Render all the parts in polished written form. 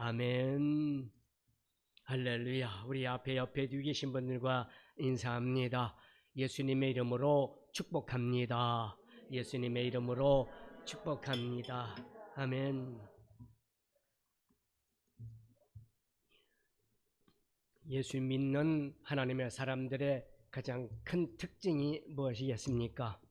아멘. 할렐루야. 우리 앞에 옆에 뒤에 계신 분들과 인사합니다. 예수님의 이름으로 축복합니다. 예수님의 이름으로 축복합니다. 아멘. 예수 믿는 하나님의 사람들의 가장 큰 특징이 무엇이겠습니까?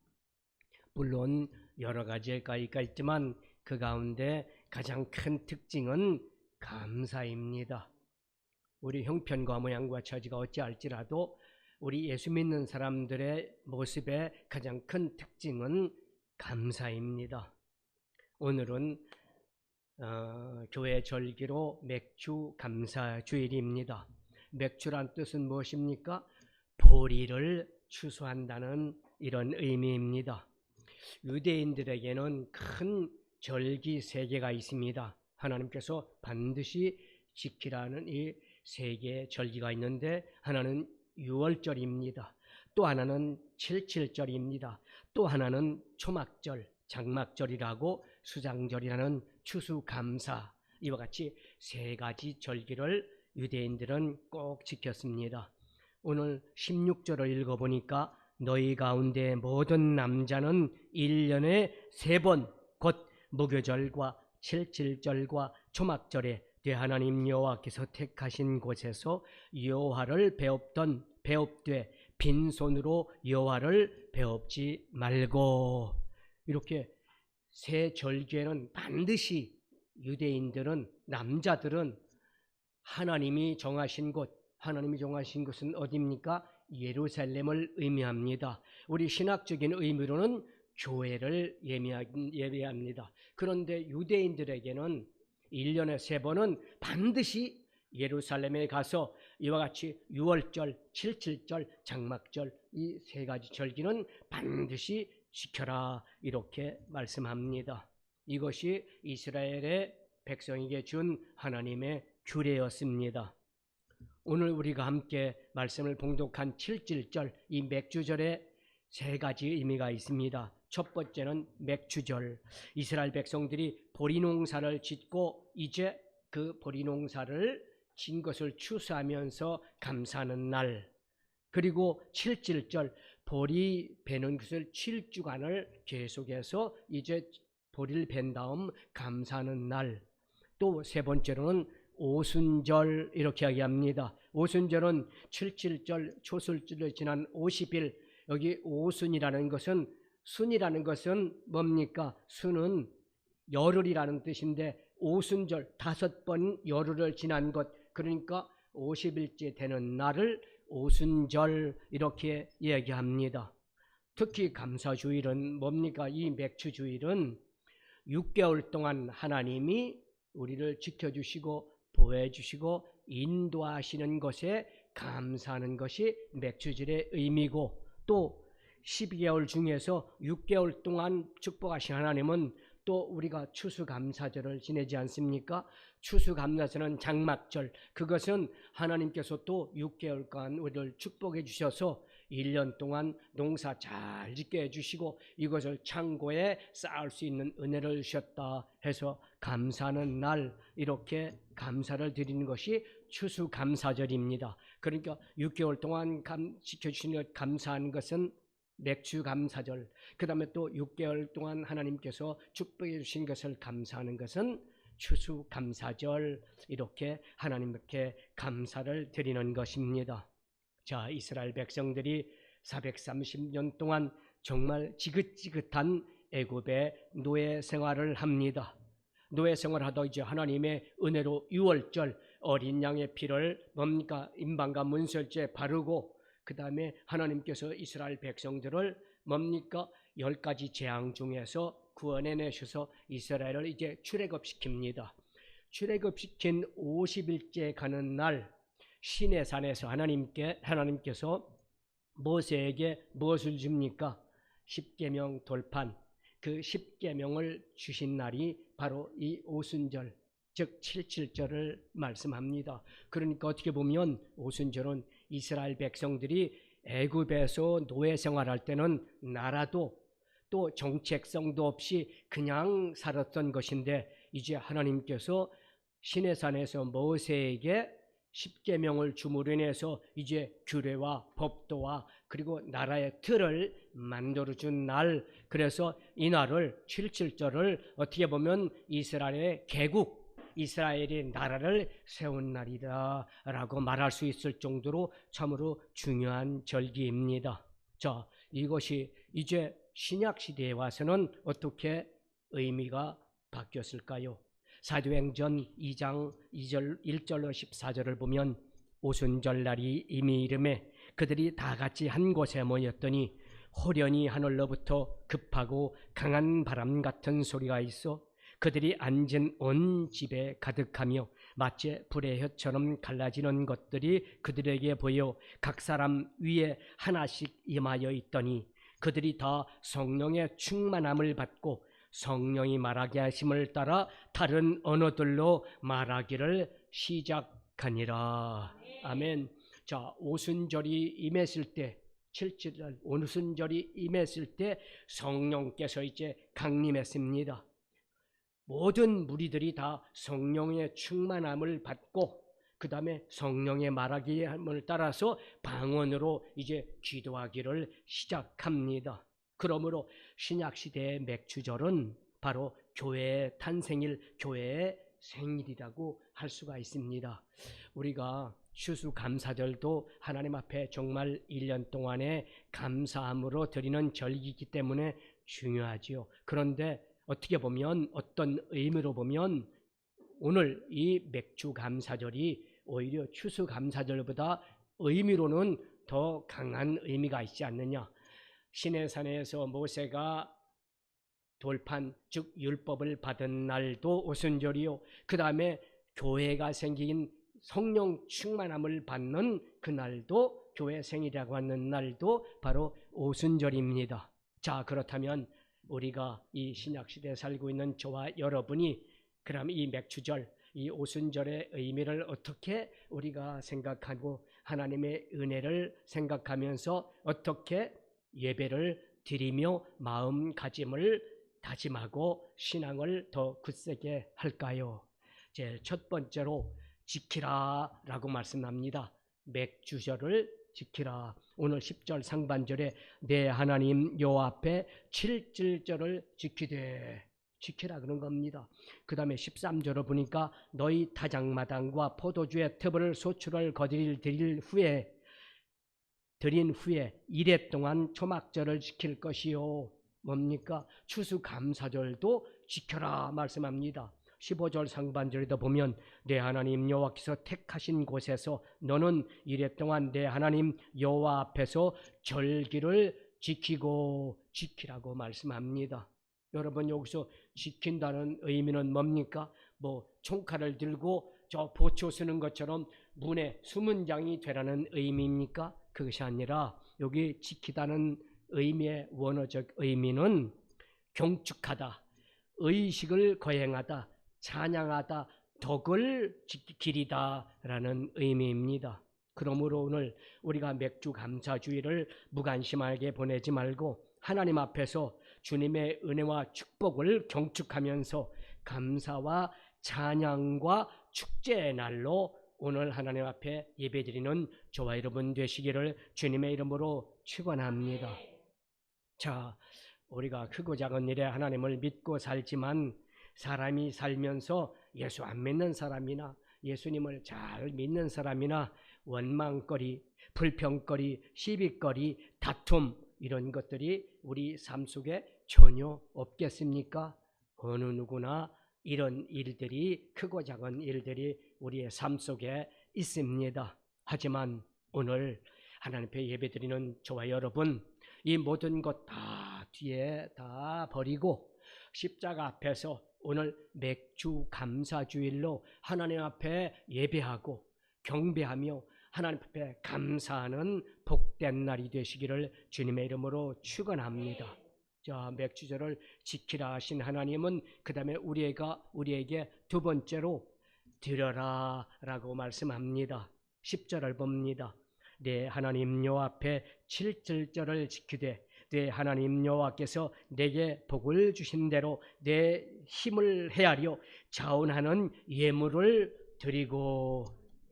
물론 여러 가지가 있지만 그 가운데 가장 큰 특징은 감사입니다. 우리 형편과 모양과 처지가 어찌할지라도 우리 예수 믿는 사람들의 모습의 가장 큰 특징은 감사입니다. 오늘은 교회 절기로 맥주 감사 주일입니다. 맥주란 뜻은 무엇입니까? 보리를 추수한다는 이런 의미입니다. 유대인들에게는 큰 절기 세 개가 있습니다. 하나님께서 반드시 지키라는 이 세 개의 절기가 있는데, 하나는 유월절입니다. 또 하나는 칠칠절입니다. 또 하나는 초막절, 장막절이라고 수장절이라는 추수감사, 이와 같이 세 가지 절기를 유대인들은 꼭 지켰습니다. 오늘 16절을 읽어보니까 너희 가운데 모든 남자는 1년에 3번 곧 무교절과 칠칠절과 초막절에 내 하나님 여호와께서 택하신 곳에서 여호와를 배웁되 빈손으로 여호와를 배웁지 말고, 이렇게 세 절기에는 반드시 유대인들은, 남자들은 하나님이 정하신 곳은 어디입니까? 예루살렘을 의미합니다. 우리 신학적인 의미로는 교회를 예배합니다. 그런데 유대인들에게는 1년에 3번은 반드시 예루살렘에 가서 이와 같이 유월절, 칠칠절, 장막절, 이 세 가지 절기는 반드시 지켜라, 이렇게 말씀합니다. 이것이 이스라엘의 백성에게 준 하나님의 규례였습니다. 오늘 우리가 함께 말씀을 봉독한 칠칠절, 이 맥주절에 세 가지 의미가 있습니다. 첫 번째는 맥주절, 이스라엘 백성들이 보리농사를 짓고 이제 그 보리농사를 진 것을 추수하면서 감사하는 날, 그리고 칠칠절, 보리 베는 것을 7주간을 계속해서 이제 보리를 벤 다음 감사하는 날, 또 세 번째로는 오순절, 이렇게 이야기합니다. 오순절은 칠칠절, 초술절을 지난 50일, 여기 오순이라는 것은, 순이라는 것은 뭡니까? 순은 열흘이라는 뜻인데 오순절, 5번 열흘을 지난 것, 그러니까 50일째 되는 날을 오순절, 이렇게 얘기합니다. 특히 감사주일은 뭡니까? 이 맥주주일은 6개월 동안 하나님이 우리를 지켜주시고 보호해주시고 인도하시는 것에 감사하는 것이 맥주주일의 의미고, 또 12개월 중에서 6개월 동안 축복하신 하나님은 또 우리가 추수감사절을 지내지 않습니까? 추수감사절은 장막절, 그것은 하나님께서 또 6개월간 우리를 축복해 주셔서 1년 동안 농사 잘 짓게 해주시고 이것을 창고에 쌓을 수 있는 은혜를 주셨다 해서 감사하는 날, 이렇게 감사를 드리는 것이 추수감사절입니다. 그러니까 6개월 동안 지켜주시는 것 감사하는 것은 맥주감사절, 그 다음에 또 6개월 동안 하나님께서 축복해 주신 것을 감사하는 것은 추수감사절, 이렇게 하나님께 감사를 드리는 것입니다. 자, 이스라엘 백성들이 430년 동안 정말 지긋지긋한 애굽의 노예 생활을 합니다. 노예 생활하다 이제 하나님의 은혜로 유월절 어린 양의 피를 뭡니까? 임방과 문설주에 바르고, 그 다음에 하나님께서 이스라엘 백성들을 뭡니까? 10가지 재앙 중에서 구원해내셔서 이스라엘을 이제 출애굽시킵니다. 출애굽시킨 50일째 가는 날 시내산에서 하나님께서 모세에게 무엇을 줍니까? 십계명 돌판, 그 십계명을 주신 날이 바로 이 오순절, 즉 칠칠절을 말씀합니다. 그러니까 어떻게 보면 오순절은 이스라엘 백성들이 애굽에서 노예 생활할 때는 나라도 또 정책성도 없이 그냥 살았던 것인데, 이제 하나님께서 시내산에서 모세에게 십계명을 줌으로 인해서 이제 규례와 법도와 그리고 나라의 틀을 만들어준 날, 그래서 이 날을 77절을 어떻게 보면 이스라엘의 개국, 이스라엘이 나라를 세운 날이다 라고 말할 수 있을 정도로 참으로 중요한 절기입니다. 자, 이것이 이제 신약시대에 와서는 어떻게 의미가 바뀌었을까요? 사도행전 2장 2절 1절로 14절을 보면 오순절날이 이미 이름에 그들이 다 같이 한 곳에 모였더니 호련히 하늘로부터 급하고 강한 바람 같은 소리가 있어 그들이 앉은 온 집에 가득하며 마치 불의 혀처럼 갈라지는 것들이 그들에게 보여 각 사람 위에 하나씩 임하여 있더니 그들이 다 성령의 충만함을 받고 성령이 말하게 하심을 따라 다른 언어들로 말하기를 시작하니라. 아멘. 자, 오순절이 임했을 때, 7절 오순절이 임했을 때 성령께서 이제 강림했습니다. 모든 무리들이 다 성령의 충만함을 받고 그 다음에 성령의 말하기 함을 따라서 방언으로 이제 기도하기를 시작합니다. 그러므로 신약시대의 맥주절은 바로 교회의 탄생일, 교회의 생일이라고 할 수가 있습니다. 우리가 추수감사절도 하나님 앞에 정말 1년 동안의 감사함으로 드리는 절기이기 때문에 중요하지요. 그런데 어떻게 보면, 어떤 의미로 보면 오늘 이 맥주감사절이 오히려 추수감사절보다 의미로는 더 강한 의미가 있지 않느냐. 시내산에서 모세가 돌판 즉 율법을 받은 날도 오순절이요, 그 다음에 교회가 생긴 성령 충만함을 받는 그날도 교회 생일이라고 하는 날도 바로 오순절입니다. 자, 그렇다면 우리가 이 신약시대에 살고 있는 저와 여러분이 그럼 이 맥주절, 이 오순절의 의미를 어떻게 우리가 생각하고 하나님의 은혜를 생각하면서 어떻게 예배를 드리며 마음가짐을 다짐하고 신앙을 더 굳세게 할까요? 제 첫 번째로 지키라 라고 말씀합니다. 맥주절을 지키라. 오늘 10절 상반절에 내 하나님 여호와 앞에 7절을 지키라 그런 겁니다. 그 다음에 13절을 보니까 너희 타작마당과 포도주의 터벌을 소출을 드린 후에 이래 동안 초막절을 지킬 것이요. 뭡니까? 추수감사절도 지켜라 말씀합니다. 15절 상반절에도 보면 내 하나님 여호와께서 택하신 곳에서 너는 이래 동안 내 하나님 여호와 앞에서 절기를 지키라고 말씀합니다. 여러분, 여기서 지킨다는 의미는 뭡니까? 뭐 총칼을 들고 저 보초 쓰는 것처럼 문에 수문장이 되라는 의미입니까? 그것이 아니라 여기 지키다는 의미의 원어적 의미는 경축하다, 의식을 거행하다, 찬양하다, 덕을 기리다라는 의미입니다. 그러므로 오늘 우리가 맥주 감사주의를 무관심하게 보내지 말고 하나님 앞에서 주님의 은혜와 축복을 경축하면서 감사와 찬양과 축제의 날로 오늘 하나님 앞에 예배드리는 저와 여러분 되시기를 주님의 이름으로 축원합니다. 자, 우리가 크고 작은 일에 하나님을 믿고 살지만 사람이 살면서 예수 안 믿는 사람이나 예수님을 잘 믿는 사람이나 원망거리, 불평거리, 시비거리, 다툼 이런 것들이 우리 삶 속에 전혀 없겠습니까? 어느 누구나 이런 일들이, 크고 작은 일들이 우리의 삶 속에 있습니다. 하지만 오늘 하나님 앞에 예배드리는 저와 여러분, 이 모든 것 다 뒤에 다 버리고 십자가 앞에서 오늘 맥주 감사주일로 하나님 앞에 예배하고 경배하며 하나님 앞에 감사하는 복된 날이 되시기를 주님의 이름으로 축원합니다. 자, 맥주절을 지키라 하신 하나님은 그 다음에 우리에게 두 번째로 드려라 라고 말씀합니다. 10절을 봅니다. 내 하나님 여호와 앞에 7절을 지키되 내 하나님 여호와께서 내게 복을 주신 대로 내 힘을 헤아려 자원하는 예물을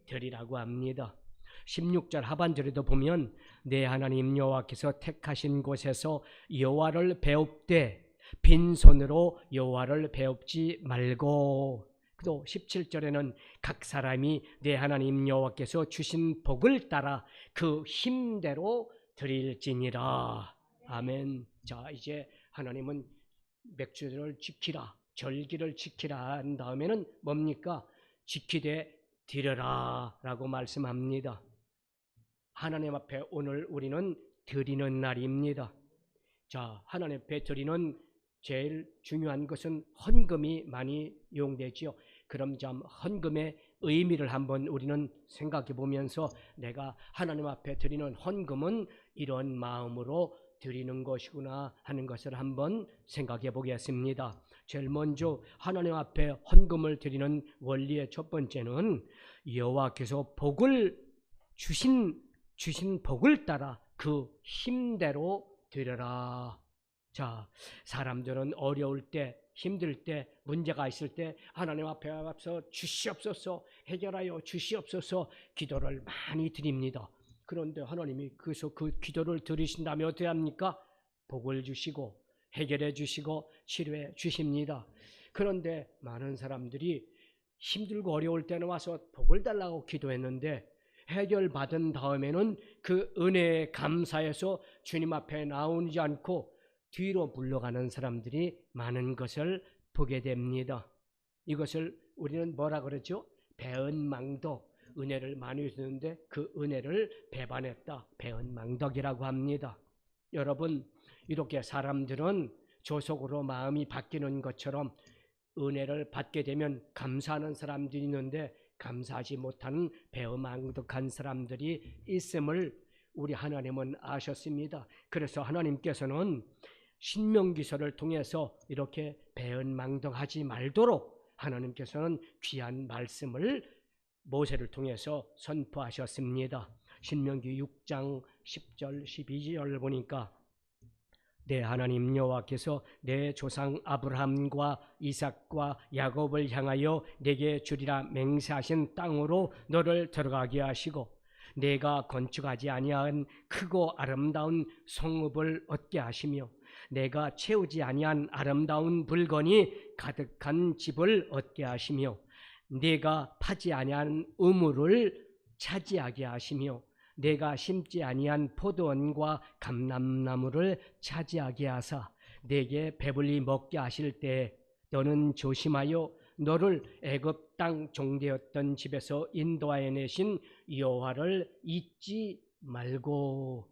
드리라고 합니다. 16절 하반절에도 보면 내 하나님 여호와께서 택하신 곳에서 여호와를 배웁되 빈손으로 여호와를 배웁지 말고, 또 17절에는 각 사람이 내 하나님 여호와께서 주신 복을 따라 그 힘대로 드릴지니라. 아멘. 자, 이제 하나님은 맥주를 지키라, 절기를 지키라 한 다음에는 뭡니까? 지키되 드려라 라고 말씀합니다. 하나님 앞에 오늘 우리는 드리는 날입니다. 자, 하나님 앞에 드리는 제일 중요한 것은 헌금이 많이 이용되지요. 그럼 좀 헌금의 의미를 한번 우리는 생각해 보면서 내가 하나님 앞에 드리는 헌금은 이런 마음으로 드리는 것이구나 하는 것을 한번 생각해 보겠습니다. 제일 먼저 하나님 앞에 헌금을 드리는 원리의 첫 번째는 여호와께서 복을 주신 복을 따라 그 힘대로 드려라. 자, 사람들은 어려울 때, 힘들 때, 문제가 있을 때 하나님 앞에 와서 주시옵소서, 해결하여 주시옵소서 기도를 많이 드립니다. 그런데 하나님이 그래서 그 기도를 들으신다면 어떻게 합니까? 복을 주시고 해결해 주시고 치료해 주십니다. 그런데 많은 사람들이 힘들고 어려울 때는 와서 복을 달라고 기도했는데 해결받은 다음에는 그 은혜에 감사해서 주님 앞에 나오지 않고 뒤로 물러가는 사람들이 많은 것을 보게 됩니다. 이것을 우리는 뭐라 그러죠? 배은망덕. 은혜를 많이 주는데 그 은혜를 배반했다. 배은망덕이라고 합니다. 여러분, 이렇게 사람들은 조속으로 마음이 바뀌는 것처럼 은혜를 받게 되면 감사하는 사람들이 있는데 감사하지 못하는 배은망덕한 사람들이 있음을 우리 하나님은 아셨습니다. 그래서 하나님께서는 신명기서를 통해서 이렇게 배은망덕하지 말도록 하나님께서는 귀한 말씀을 모세를 통해서 선포하셨습니다. 신명기 6장 10절 12절 보니까 내 하나님 여호와께서 내 조상 아브라함과 이삭과 야곱을 향하여 내게 주리라 맹세하신 땅으로 너를 들어가게 하시고 내가 건축하지 아니한 크고 아름다운 성읍을 얻게 하시며 내가 채우지 아니한 아름다운 물건이 가득한 집을 얻게 하시며 내가 파지 아니한 우물을 차지하게 하시며 내가 심지 아니한 포도원과 감람나무를 차지하게 하사 내게 배불리 먹게 하실 때 너는 조심하여 너를 애굽 땅 종되었던 집에서 인도하여 내신 여호와를 잊지 말고.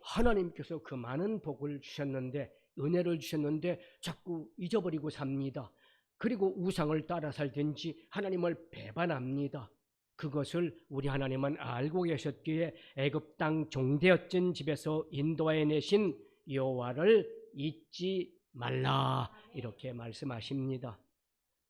하나님께서 그 많은 복을 주셨는데 은혜를 주셨는데 자꾸 잊어버리고 삽니다. 그리고 우상을 따라 살든지 하나님을 배반합니다. 그것을 우리 하나님은 알고 계셨기에 애굽 땅 종되었던 집에서 인도하여 내신 여호와를 잊지 말라 이렇게 말씀하십니다.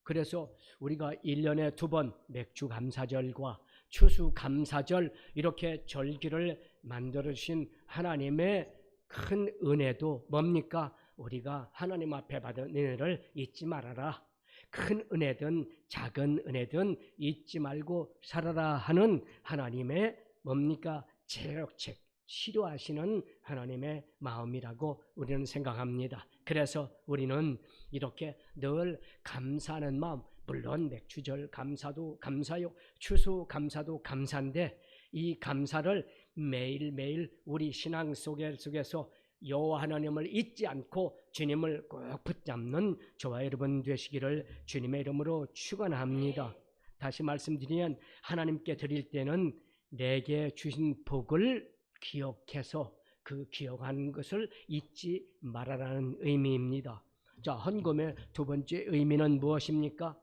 그래서 우리가 1년에 2번 맥주 감사절과 추수 감사절 이렇게 절기를 만들어 주신 하나님의 큰 은혜도 뭡니까? 우리가 하나님 앞에 받은 은혜를 잊지 말아라. 큰 은혜든 작은 은혜든 잊지 말고 살아라 하는 하나님의 뭡니까? 제력책, 치료하시는 하나님의 마음이라고 우리는 생각합니다. 그래서 우리는 이렇게 늘 감사하는 마음, 물론 맥주절 감사도 감사요, 추수 감사도 감사인데 이 감사를 매일매일 우리 신앙 속에서 여호와 하나님을 잊지 않고 주님을 꼭 붙잡는 저와 여러분 되시기를 주님의 이름으로 축원합니다. 다시 말씀드리면 하나님께 드릴 때는 내게 주신 복을 기억해서 그 기억하는 것을 잊지 말아라는 의미입니다. 자, 헌금의 두 번째 의미는 무엇입니까?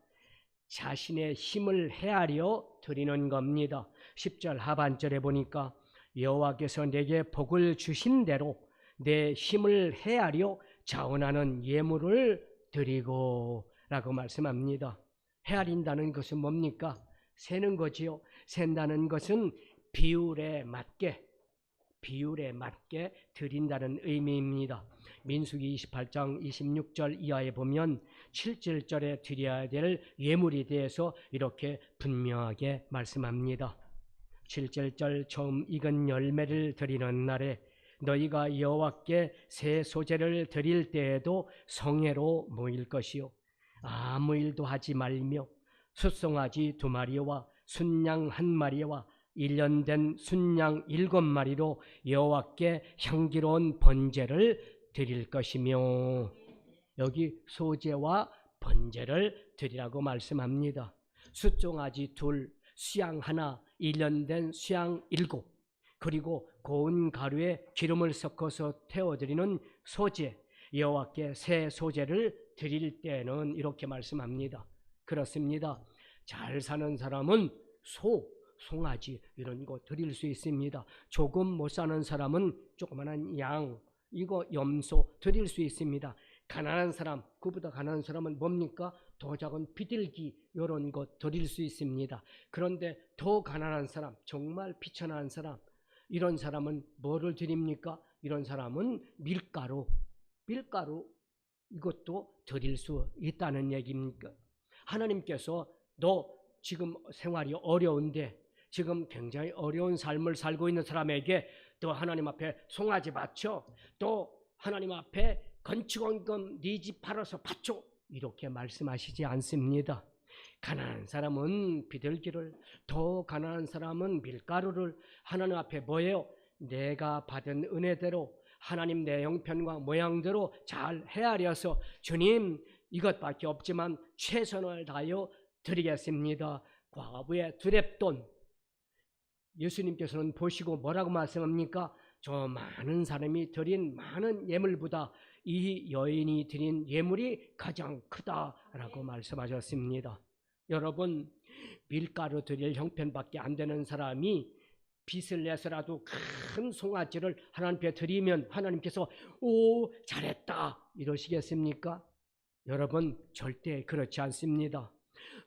자신의 힘을 헤아려 드리는 겁니다. 10절 하반절에 보니까 여호와께서 내게 복을 주신 대로 내 힘을 헤아려 자원하는 예물을 드리고 라고 말씀합니다. 헤아린다는 것은 뭡니까? 세는 거지요. 센다는 것은 비율에 맞게 비율에 맞게 드린다는 의미입니다. 민수기 28장 26절 이하에 보면 7절에 드려야 될 예물에 대해서 이렇게 분명하게 말씀합니다. 7절 처음 익은 열매를 드리는 날에 너희가 여호와께 새 소재를 드릴 때에도 성회로 모일 것이요 아무 일도 하지 말며 숫송아지 2마리와 순양 1마리와 1년 된 순양 7마리로 여호와께 향기로운 번제를 드릴 것이며, 여기 소제와 번제를 드리라고 말씀합니다. 숫송아지 2, 수양 1, 1년 된 수양 7, 그리고 고운 가루에 기름을 섞어서 태워드리는 소제, 여호와께 새 소제를 드릴 때는 이렇게 말씀합니다. 그렇습니다. 잘 사는 사람은 송아지 이런 거 드릴 수 있습니다. 조금 못 사는 사람은 조그만한 양, 이거 염소 드릴 수 있습니다. 가난한 사람, 그보다 가난한 사람은 뭡니까? 더 작은 비둘기 이런 거 드릴 수 있습니다. 그런데 더 가난한 사람, 정말 비천한 사람, 이런 사람은 뭐를 드립니까? 이런 사람은 밀가루 이것도 드릴 수 있다는 얘기입니까? 하나님께서 너 지금 생활이 어려운데 지금 굉장히 어려운 삶을 살고 있는 사람에게 또 하나님 앞에 송아지 바쳐, 또 하나님 앞에 건축원금 네 집 팔아서 바쳐, 이렇게 말씀하시지 않습니다. 가난한 사람은 비둘기를, 더 가난한 사람은 밀가루를 하나님 앞에 뭐예요? 내가 받은 은혜대로 하나님 내 형편과 모양대로 잘 헤아려서 주님 이것밖에 없지만 최선을 다하여 드리겠습니다. 과부의 두렙돈, 예수님께서는 보시고 뭐라고 말씀합니까? 저 많은 사람이 드린 많은 예물보다 이 여인이 드린 예물이 가장 크다라고 말씀하셨습니다. 여러분, 밀가루 드릴 형편밖에 안 되는 사람이 빚을 내서라도 큰 송아지를 하나님께 드리면 하나님께서 오 잘했다 이러시겠습니까? 여러분, 절대 그렇지 않습니다.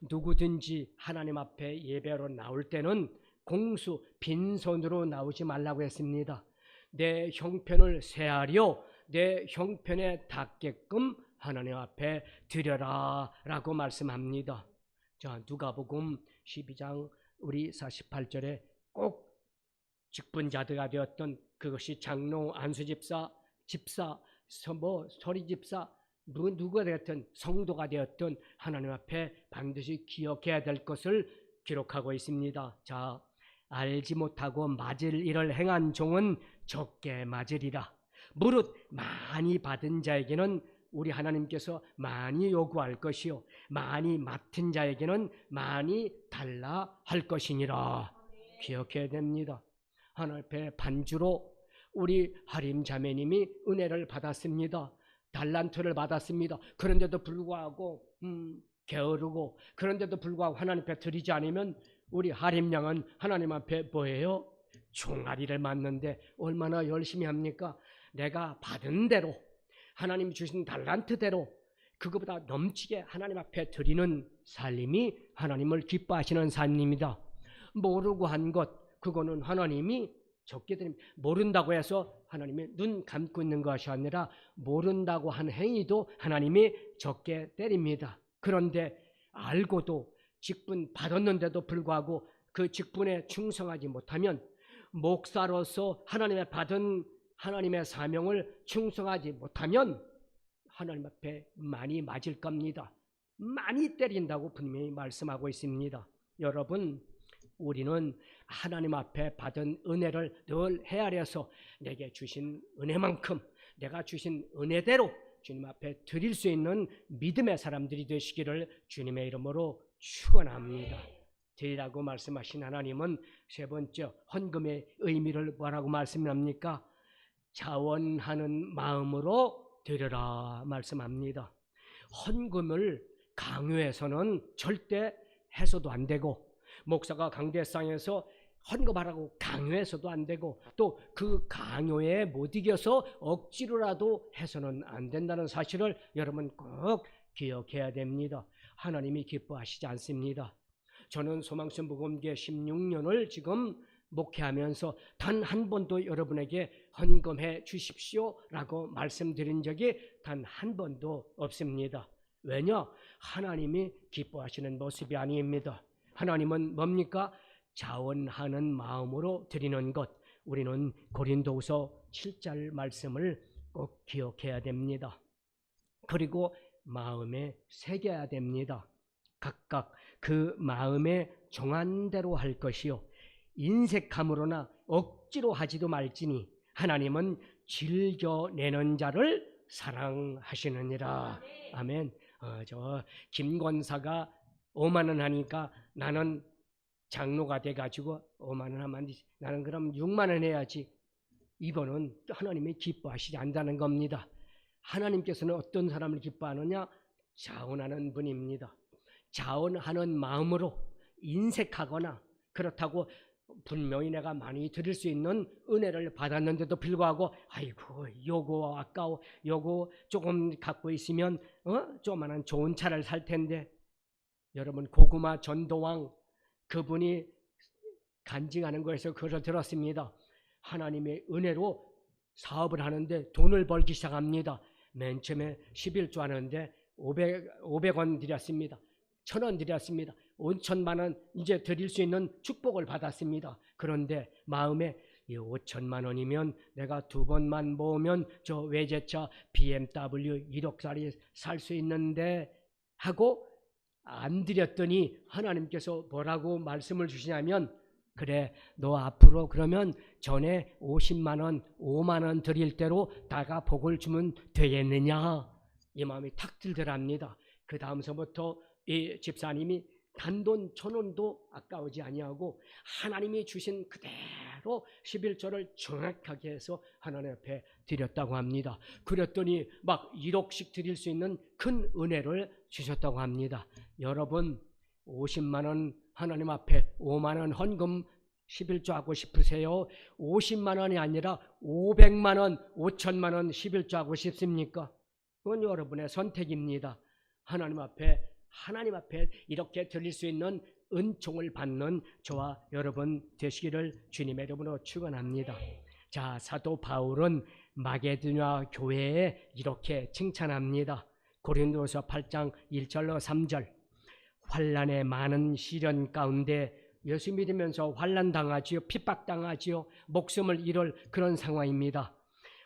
누구든지 하나님 앞에 예배로 나올 때는 공수 빈손으로 나오지 말라고 했습니다. 내 형편을 세하려 내 형편에 닿게끔 하나님 앞에 드려라 라고 말씀합니다. 자, 누가복음 12장 우리 48절에 꼭 직분자들가 되었던, 그것이 장로, 안수집사, 집사, 서리집사, 누구가 되었든 성도가 되었든 하나님 앞에 반드시 기억해야 될 것을 기록하고 있습니다. 자, 알지 못하고 맞을 일을 행한 종은 적게 맞으리라. 무릇 많이 받은 자에게는 우리 하나님께서 많이 요구할 것이요 많이 맡은 자에게는 많이 달라 할 것이니라. 기억해야 됩니다. 하나님 앞에 반주로 우리 하림 자매님이 은혜를 받았습니다. 달란트를 받았습니다. 그런데도 불구하고 게으르고, 그런데도 불구하고 하나님 앞에 드리지 않으면 우리 하림 양은 하나님 앞에 뭐예요? 종아리를 맞는데 얼마나 열심히 합니까? 내가 받은 대로, 하나님 주신 달란트대로 그것보다 넘치게 하나님 앞에 드리는 삶이 하나님을 기뻐하시는 삶입니다. 모르고 한 것, 그거는 하나님이 적게 드립니다. 모른다고 해서 하나님이 눈 감고 있는 것이 아니라 모른다고 한 행위도 하나님이 적게 때립니다. 그런데 알고도 직분 받았는데도 불구하고 그 직분에 충성하지 못하면, 목사로서 하나님의 받은 하나님의 사명을 충성하지 못하면 하나님 앞에 많이 맞을 겁니다. 많이 때린다고 분명히 말씀하고 있습니다. 여러분, 우리는 하나님 앞에 받은 은혜를 늘 헤아려서 내게 주신 은혜만큼 내가 주신 은혜대로 주님 앞에 드릴 수 있는 믿음의 사람들이 되시기를 주님의 이름으로 축원합니다. 드리라고 말씀하신 하나님은 세 번째 헌금의 의미를 뭐라고 말씀합니까? 자원하는 마음으로 드려라 말씀합니다. 헌금을 강요해서는 절대 해서도 안 되고, 목사가 강대상에서 헌금하라고 강요해서도 안 되고, 또 그 강요에 못 이겨서 억지로라도 해서는 안 된다는 사실을 여러분 꼭 기억해야 됩니다. 하나님이 기뻐하시지 않습니다. 저는 소망선 복음계 16년을 지금 목회하면서 단 한 번도 여러분에게 헌금해 주십시오라고 말씀드린 적이 단 한 번도 없습니다. 왜냐? 하나님이 기뻐하시는 모습이 아닙니다. 하나님은 뭡니까? 자원하는 마음으로 드리는 것. 우리는 고린도후서 7절 말씀을 꼭 기억해야 됩니다. 그리고 마음에 새겨야 됩니다. 각각 그 마음에 정한 대로 할 것이요 인색함으로나 억지로 하지도 말지니 하나님은 즐겨내는 자를 사랑하시느니라. 아멘. 저 김권사가 5만 원 하니까 나는 장로가 돼가지고 5만 원 하면 안 되지. 나는 그럼 6만 원 해야지. 이거는 하나님이 기뻐하시지 않는다는 겁니다. 하나님께서는 어떤 사람을 기뻐하느냐? 자원하는 분입니다. 자원하는 마음으로 인색하거나 그렇다고 분명히 내가 많이 드릴 수 있는 은혜를 받았는데도 불구하고 아이고 요거 아까워 요거 조금 갖고 있으면 조그만한 좋은 차를 살 텐데. 여러분 고구마 전도왕 그분이 간증하는 거에서 그걸 들었습니다. 하나님의 은혜로 사업을 하는데 돈을 벌기 시작합니다. 맨 처음에 11조 하는데 500원 드렸습니다. 1,000원 드렸습니다. 5천만 원 이제 드릴 수 있는 축복을 받았습니다. 그런데 마음에 5천만 원이면 내가 2번만 모으면 저 외제차 BMW 1억짜리 살 수 있는데 하고 안 드렸더니 하나님께서 뭐라고 말씀을 주시냐면 그래 너 앞으로 그러면 전에 50만 원 5만 원 드릴 대로 다가 복을 주면 되겠느냐. 이 마음이 탁 들더랍니다. 그 다음서부터 이 집사님이 단돈 1,000원도 아까우지 아니하고 하나님이 주신 그대로 11조를 정확하게 해서 하나님 앞에 드렸다고 합니다. 그랬더니 막 1억씩 드릴 수 있는 큰 은혜를 주셨다고 합니다. 여러분 50만 원 하나님 앞에 5만 원 헌금 11조 하고 싶으세요? 50만 원이 아니라 500만 원, 5천만 원 11조 하고 싶습니까? 그건 여러분의 선택입니다. 하나님 앞에 이렇게 드릴 수 있는 은총을 받는 저와 여러분 되시기를 주님의 이름으로 축원합니다. 자, 사도 바울은 마게도냐 교회에 이렇게 칭찬합니다. 고린도서 8장 1절로 3절. 환난의 많은 시련 가운데 예수 믿으면서 환난 당하지요, 핍박 당하지요, 목숨을 잃을 그런 상황입니다.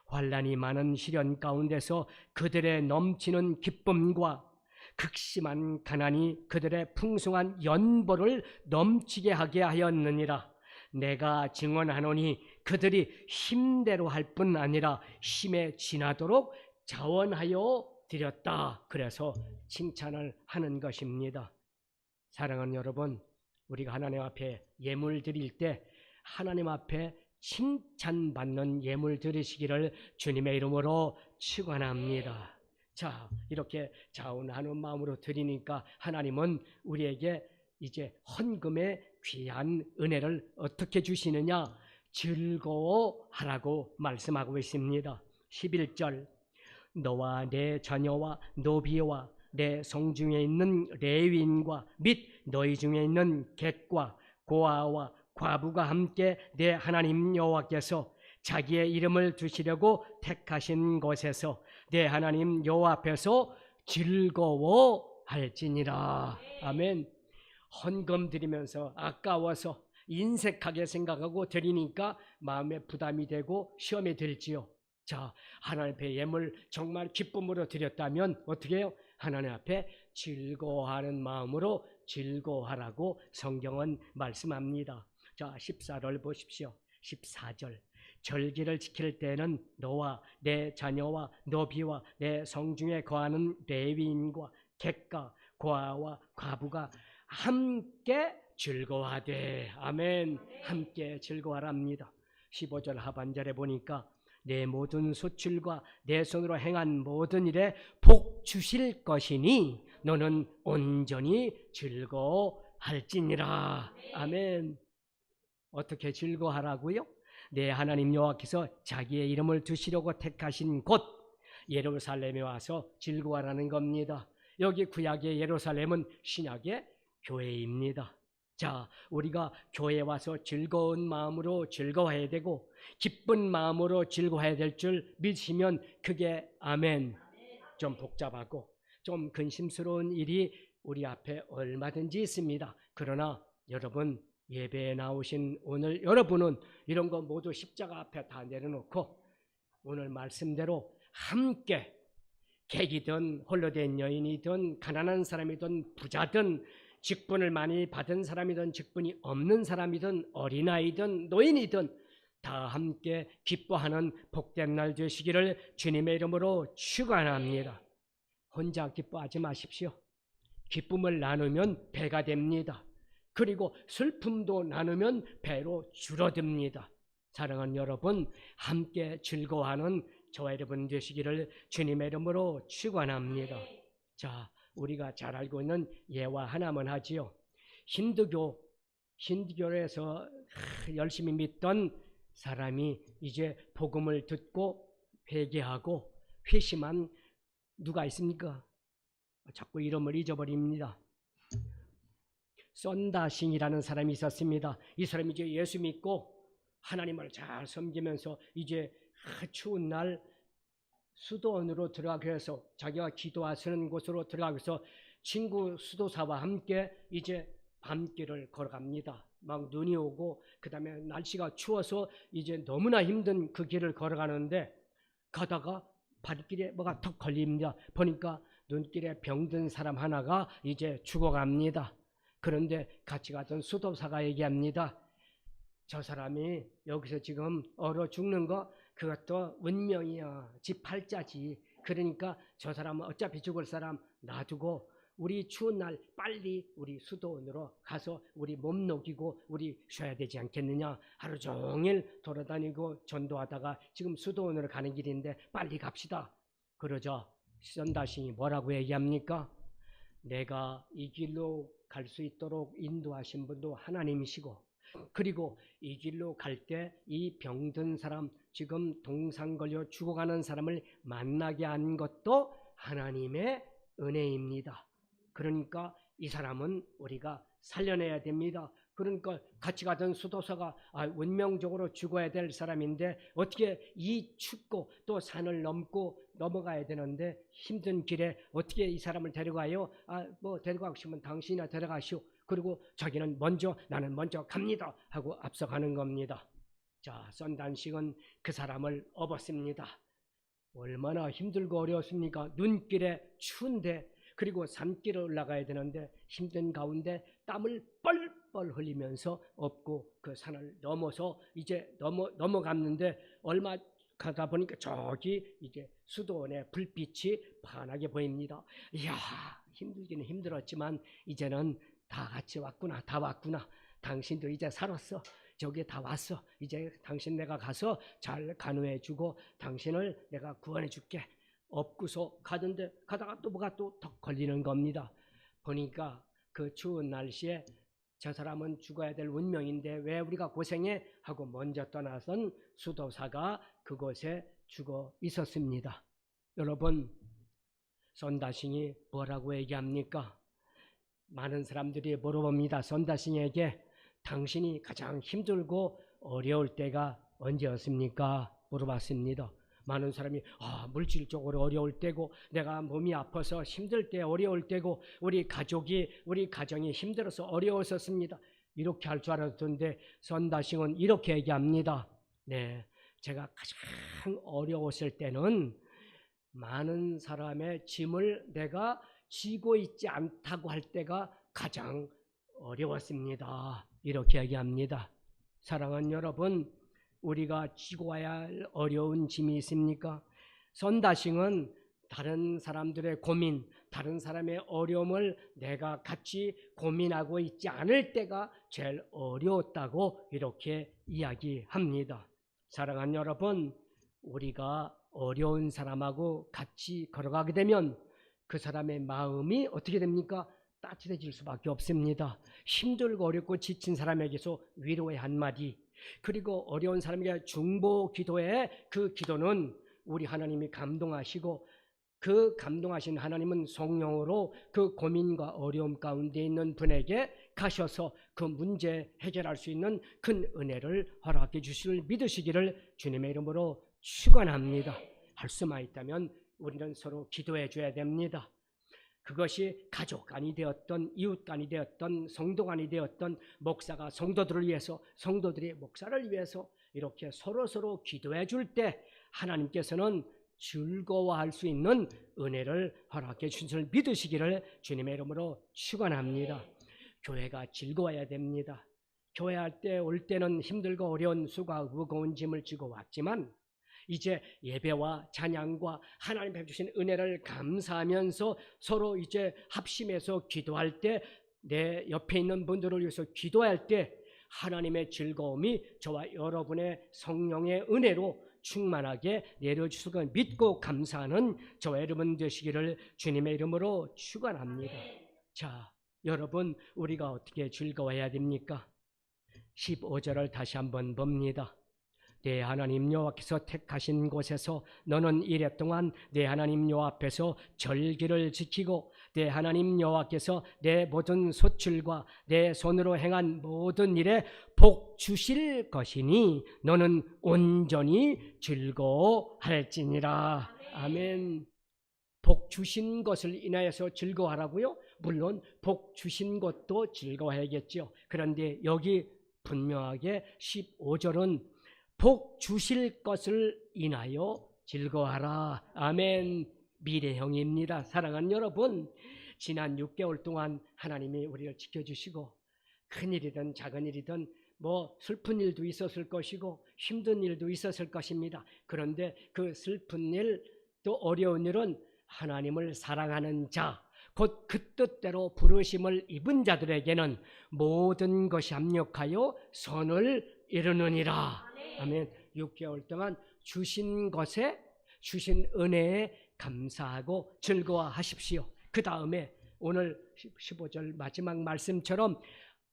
환난이 많은 시련 가운데서 그들의 넘치는 기쁨과 극심한 가난이 그들의 풍성한 연보를 넘치게 하게 하였느니라. 내가 증언하노니 그들이 힘대로 할 뿐 아니라 힘에 지나도록 자원하여 드렸다. 그래서 칭찬을 하는 것입니다. 사랑하는 여러분, 우리가 하나님 앞에 예물 드릴 때 하나님 앞에 칭찬받는 예물 드리시기를 주님의 이름으로 축원합니다. 자, 이렇게 자원하는 마음으로 드리니까 하나님은 우리에게 이제 헌금의 귀한 은혜를 어떻게 주시느냐? 즐거워하라고 말씀하고 있습니다. 11절. 너와 내 자녀와 노비와 내 성중에 있는 레위인과 및 너희 중에 있는 객과 고아와 과부가 함께 내 하나님 여호와께서 자기의 이름을 두시려고 택하신 곳에서 내 하나님 여호와 앞에서 즐거워할지니라. 아멘. 헌금 드리면서 아까워서 인색하게 생각하고 드리니까 마음에 부담이 되고 시험이 들지요. 자, 하나님 앞에 예물 정말 기쁨으로 드렸다면 어떻게 해요? 하나님 앞에 즐거워하는 마음으로 즐거워하라고 성경은 말씀합니다. 자, 14절 보십시오. 14절. 절기를 지킬 때는 너와 내 자녀와 노비와 내 성중에 거하는 레위인과 객과 고아와 과부가 함께 즐거워하되. 아멘. 함께 즐거워하랍니다. 15절 하반절에 보니까 내 모든 소출과 내 손으로 행한 모든 일에 복 주실 것이니 너는 온전히 즐거워할지니라. 아멘. 어떻게 즐거워하라고요? 내 하나님 여호와께서 자기의 이름을 두시려고 택하신 곳 예루살렘에 와서 즐거워하라는 겁니다. 여기 구약의 예루살렘은 신약의 교회입니다. 자, 우리가 교회에 와서 즐거운 마음으로 즐거워해야 되고 기쁜 마음으로 즐거워해야 될 줄 믿으시면 그게 아멘. 좀 복잡하고 좀 근심스러운 일이 우리 앞에 얼마든지 있습니다. 그러나 여러분, 예배에 나오신 오늘 여러분은 이런 거 모두 십자가 앞에 다 내려놓고 오늘 말씀대로 함께 객이든 홀로 된 여인이든 가난한 사람이든 부자든 직분을 많이 받은 사람이든 직분이 없는 사람이든 어린아이든 노인이든 다 함께 기뻐하는 복된 날 되시기를 주님의 이름으로 축원합니다. 혼자 기뻐하지 마십시오. 기쁨을 나누면 배가 됩니다. 그리고 슬픔도 나누면 배로 줄어듭니다. 사랑하는 여러분, 함께 즐거워하는 저와 여러분 되시기를 주님의 이름으로 축원합니다. 자, 우리가 잘 알고 있는 예화 하나만 하지요. 힌두교에서 열심히 믿던 사람이 이제 복음을 듣고 회개하고 회심한 누가 있습니까? 자꾸 이름을 잊어버립니다. 썬다싱이라는 사람이 있었습니다. 이 사람이 이제 예수 믿고 하나님을 잘 섬기면서 이제 추운 날 수도원으로 들어가서 자기가 기도하시는 곳으로 들어가서 친구 수도사와 함께 이제 밤길을 걸어갑니다. 막 눈이 오고 그 다음에 날씨가 추워서 이제 너무나 힘든 그 길을 걸어가는데 가다가 발길에 뭐가 턱 걸립니다. 보니까 눈길에 병든 사람 하나가 이제 죽어갑니다. 그런데 같이 가던 수도사가 얘기합니다. 저 사람이 여기서 지금 얼어 죽는 거 그것도 운명이야. 지 팔자지. 그러니까 저 사람은 어차피 죽을 사람 놔두고 우리 추운 날 빨리 우리 수도원으로 가서 우리 몸 녹이고 우리 쉬어야 되지 않겠느냐. 하루 종일 돌아다니고 전도하다가 지금 수도원으로 가는 길인데 빨리 갑시다. 그러자 썬다싱이 뭐라고 얘기합니까? 내가 이 길로 갈 수 있도록 인도하신 분도 하나님이시고 그리고 이 길로 갈 때 이 병든 사람 지금 동상 걸려 죽어가는 사람을 만나게 한 것도 하나님의 은혜입니다. 그러니까 이 사람은 우리가 살려내야 됩니다. 그러니까 같이 가던 수도사가 운명적으로 죽어야 될 사람인데 어떻게 이 춥고 또 산을 넘고 넘어가야 되는데 힘든 길에 어떻게 이 사람을 데려가요? 뭐 데려가고 싶으면 당신이나 데려가시오. 그리고 자기는 나는 먼저 갑니다 하고 앞서가는 겁니다. 자, 썬단식은 그 사람을 업었습니다. 얼마나 힘들고 어려웠습니까? 눈길에 추운데 그리고 산길을 올라가야 되는데 힘든 가운데 땀을 뻘뻘 흘리면서 업고 그 산을 넘어서 이제 넘어갔는데 얼마 가다 보니까 저기 이제 수도원의 불빛이 환하게 보입니다. 이야, 힘들기는 힘들었지만 이제는 다 같이 왔구나. 다 왔구나. 당신도 이제 살았어. 저기 다 왔어. 이제 당신 내가 가서 잘 간호해주고 당신을 내가 구원해줄게. 업고서 가던데 가다가 또 뭐가 또 턱 걸리는 겁니다. 보니까 그 추운 날씨에 저 사람은 죽어야 될 운명인데 왜 우리가 고생해? 하고 먼저 떠나선 수도사가 그곳에 죽어 있었습니다. 여러분, 썬다싱이 뭐라고 얘기합니까? 많은 사람들이 물어봅니다. 썬다싱에게 당신이 가장 힘들고 어려울 때가 언제였습니까? 물어봤습니다. 많은 사람이 물질적으로 어려울 때고 내가 몸이 아파서 힘들 때 어려울 때고 우리 가정이 힘들어서 어려웠었습니다. 이렇게 할 줄 알았던데 썬다싱은 이렇게 얘기합니다. 네, 제가 가장 어려웠을 때는 많은 사람의 짐을 내가 지고 있지 않다고 할 때가 가장 어려웠습니다. 이렇게 얘기합니다. 사랑하는 여러분, 우리가 지고 와야 할 어려운 짐이 있습니까? 썬다싱은 다른 사람들의 고민, 다른 사람의 어려움을 내가 같이 고민하고 있지 않을 때가 제일 어려웠다고 이렇게 이야기합니다. 사랑하는 여러분, 우리가 어려운 사람하고 같이 걸어가게 되면 그 사람의 마음이 어떻게 됩니까? 따뜻해질 수밖에 없습니다. 힘들고 어렵고 지친 사람에게서 위로의 한마디, 그리고 어려운 사람에게 중보 기도의 그 기도는 우리 하나님이 감동하시고 그 감동하신 하나님은 성령으로 그 고민과 어려움 가운데 있는 분에게 가셔서 그 문제 해결할 수 있는 큰 은혜를 허락해 주실 믿으시기를 주님의 이름으로 축원합니다. 할 수만 있다면 우리는 서로 기도해 줘야 됩니다. 그것이 가족 간이 되었던 이웃 간이 되었던 성도 간이 되었던 목사가 성도들을 위해서 성도들이 목사를 위해서 이렇게 서로 기도해 줄 때 하나님께서는 즐거워할 수 있는 은혜를 허락해 주실 믿으시기를 주님의 이름으로 축원합니다. 교회가 즐거워야 됩니다. 교회 올 때는 힘들고 어려운 수고와 무거운 짐을 지고 왔지만 이제 예배와 찬양과 하나님 앞에 주신 은혜를 감사하면서 서로 이제 합심해서 기도할 때 내 옆에 있는 분들을 위해서 기도할 때 하나님의 즐거움이 저와 여러분의 성령의 은혜로 충만하게 내려주실 걸 믿고 감사하는 저와 여러분 되시기를 주님의 이름으로 축원합니다. 자, 여러분 우리가 어떻게 즐거워해야 됩니까? 15절을 다시 한번 봅니다. 내 하나님 여호와께서 택하신 곳에서 너는 이래 동안 내 하나님 여호와 앞에서 절기를 지키고 내 하나님 여호와께서 내 모든 소출과 내 손으로 행한 모든 일에 복 주실 것이니 너는 온전히 즐거워할지니라. 아멘. 복 주신 것을 인하여서 즐거워하라고요? 물론 복 주신 것도 즐거워해야겠죠. 그런데 여기 분명하게 15절은 복 주실 것을 인하여 즐거워하라. 아멘. 미래형입니다. 사랑하는 여러분, 지난 6개월 동안 하나님이 우리를 지켜주시고 큰일이든 작은 일이든 뭐 슬픈 일도 있었을 것이고 힘든 일도 있었을 것입니다. 그런데 그 슬픈 일 또 어려운 일은 하나님을 사랑하는 자, 곧 그 뜻대로 부르심을 입은 자들에게는 모든 것이 합력하여 선을 이루느니라. 아멘. 6개월 동안 주신 것에 주신 은혜에 감사하고 즐거워하십시오. 그 다음에 오늘 15절 마지막 말씀처럼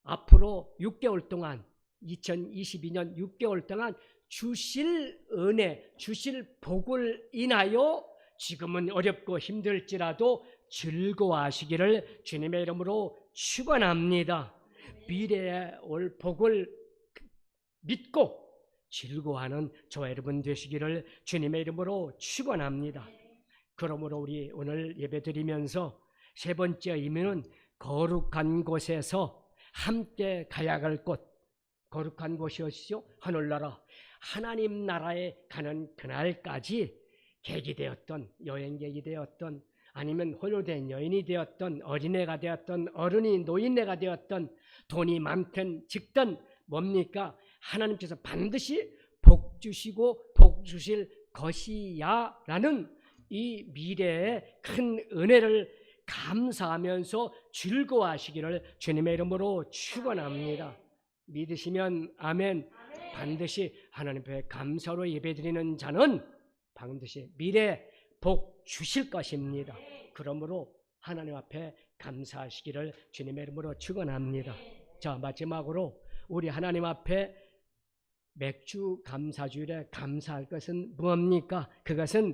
앞으로 6개월 동안 2022년 6개월 동안 주실 은혜, 주실 복을 인하여 지금은 어렵고 힘들지라도 즐거워하시기를 주님의 이름으로 축원합니다. 미래에 올 복을 믿고 즐거워하는 저와 여러분 되시기를 주님의 이름으로 축원합니다. 그러므로 우리 오늘 예배드리면서 세 번째 의미는 거룩한 곳에서 함께 가야 할 곳. 거룩한 곳이 어디죠? 하늘나라. 하나님 나라에 가는 그날까지 객이 되었던 여행객이 되었던 아니면 홀로된 여인이 되었던 어린애가 되었던 어른이 노인네가 되었던 돈이 많든 적든 뭡니까? 하나님께서 반드시 복 주시고 복 주실 것이야 라는 이 미래의 큰 은혜를 감사하면서 즐거워하시기를 주님의 이름으로 축원합니다. 믿으시면 아멘. 반드시 하나님 앞에 감사로 예배드리는 자는 반드시 미래 복 주실 것입니다. 그러므로 하나님 앞에 감사하시기를 주님의 이름으로 축원합니다. 자, 마지막으로 우리 하나님 앞에 맥주 감사주일에 감사할 것은 무엇입니까? 그것은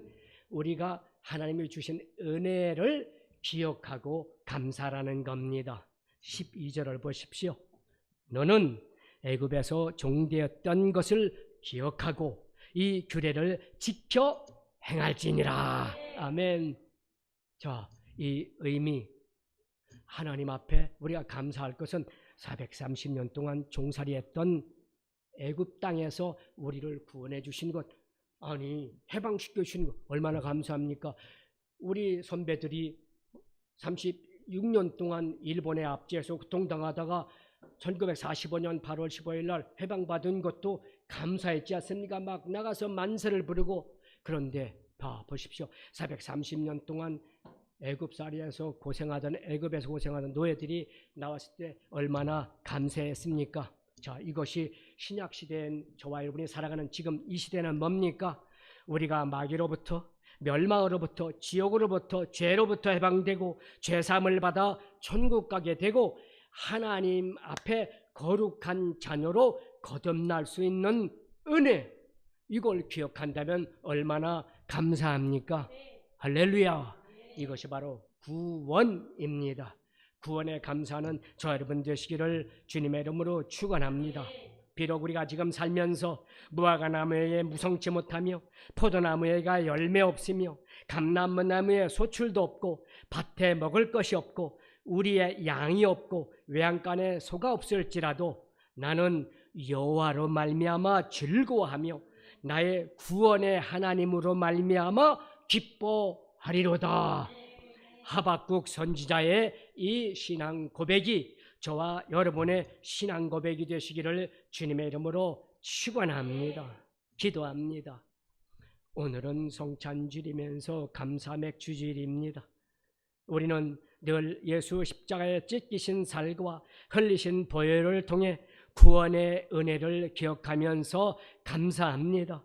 우리가 하나님이 주신 은혜를 기억하고 감사라는 겁니다. 12절을 보십시오. 너는 애굽에서 종되었던 것을 기억하고 이 규례를 지켜 행할지니라. 아멘. 자, 이 의미 하나님 앞에 우리가 감사할 것은 430년 동안 종살이했던 애굽 땅에서 우리를 구원해 주신 것, 아니 해방시켜 주신 것 얼마나 감사합니까? 우리 선배들이 36년 동안 일본에 압제해서 고통당하다가 1945년 8월 15일 날 해방받은 것도 감사했지 않습니까? 막 나가서 만세를 부르고. 그런데 보십시오. 430년 동안 애굽살이에서 고생하던 애굽에서 고생하던 노예들이 나왔을 때 얼마나 감사했습니까? 자, 이것이 신약 시대인 저와 여러분이 살아가는 지금 이 시대는 뭡니까? 우리가 마귀로부터 멸망으로부터 지옥으로부터 죄로부터 해방되고 죄사함을 받아 천국 가게 되고 하나님 앞에 거룩한 자녀로 거듭날 수 있는 은혜, 이걸 기억한다면 얼마나 감사합니까? 할렐루야. 이것이 바로 구원입니다. 구원에 감사하는 저 여러분 되시기를 주님의 이름으로 축원합니다. 비록 우리가 지금 살면서 무화과나무에 무성치 못하며 포도나무에가 열매 없으며 감람나무에 소출도 없고 밭에 먹을 것이 없고 우리의 양이 없고 외양간에 소가 없을지라도 나는 여호와로 말미암아 즐거워하며 나의 구원의 하나님으로 말미암아 기뻐하리로다. 하박국 선지자의 이 신앙 고백이 저와 여러분의 신앙 고백이 되시기를 주님의 이름으로 축원합니다. 기도합니다. 오늘은 성찬주일이면서 감사 맥주주일입니다. 우리는 늘 예수 십자가에 찢기신 살과 흘리신 보혈을 통해 구원의 은혜를 기억하면서 감사합니다.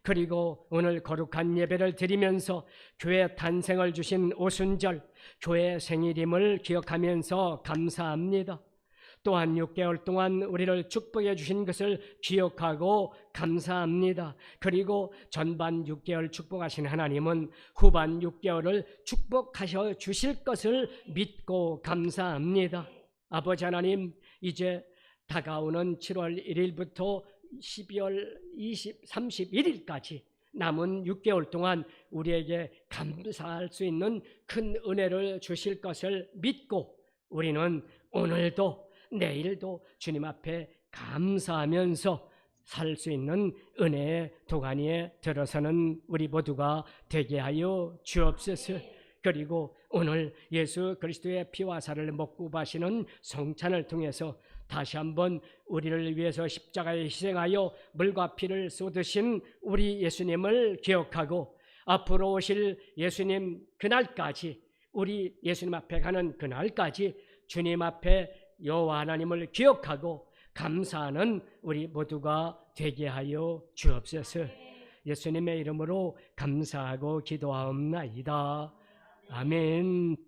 그리고 오늘 거룩한 예배를 드리면서 교회 탄생을 주신 오순절, 교회 생일임을 기억하면서 감사합니다. 또한 6개월 동안 우리를 축복해 주신 것을 기억하고 감사합니다. 그리고 전반 6개월 축복하신 하나님은 후반 6개월을 축복하셔 주실 것을 믿고 감사합니다. 아버지 하나님, 이제 다가오는 7월 1일부터 12월 31일까지 남은 6개월 동안 우리에게 감사할 수 있는 큰 은혜를 주실 것을 믿고 우리는 오늘도 내일도 주님 앞에 감사하면서 살 수 있는 은혜의 도가니에 들어서는 우리 모두가 되게 하여 주옵소서. 그리고 오늘 예수 그리스도의 피와 살을 먹고 마시는 성찬을 통해서 다시 한번 우리를 위해서 십자가에 희생하여 물과 피를 쏟으신 우리 예수님을 기억하고 앞으로 오실 예수님 그날까지, 우리 예수님 앞에 가는 그날까지 주님 앞에 여호와 하나님을 기억하고 감사하는 우리 모두가 되게 하여 주옵소서. 예수님의 이름으로 감사하고 기도하옵나이다. 아멘.